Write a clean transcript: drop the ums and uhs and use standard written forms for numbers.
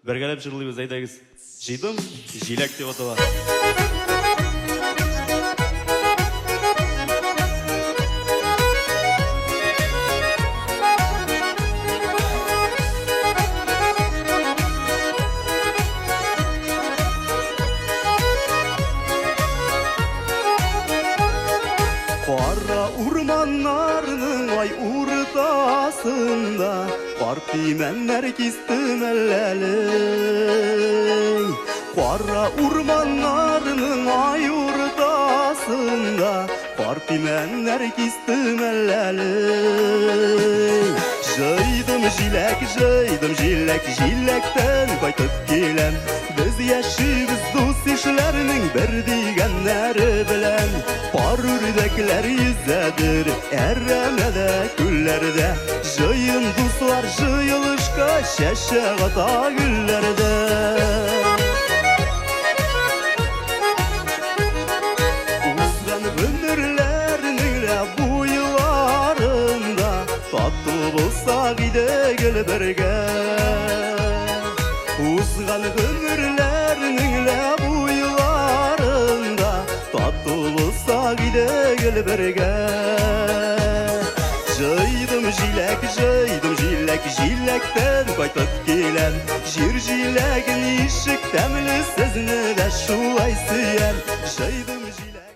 Бергәләп җырлыйбыз, әйдәгез. Җыйдым, җиләк дип атала. Кара урманнарның ай уртасында Бар тимәннәр кистем әлләлей. Кара урманнарның ай уртасында Бар тимәннәр кистем әлләлей. Җыйдым җиләк, җиләктән кайтып киләм. Без яшибез дус ишләрнең бер дигәннәре белән. Пар үрдәкләр йөзәдер әрәмәдә күлләрдә. Җыйын дуслар җыелышка чәчәк ата гөлләрдә. Узган гомерләрнең лә буйларында Тату булсак иде гел бергә. Узган гомерләрнең лә буйларында Тату булсак иде гел бергә. Җыйдым җиләк, җиләктән кайтып киләм. Җир җиләге ничек тәмле, сезне дә шулай сөям. Җыйдым җиләк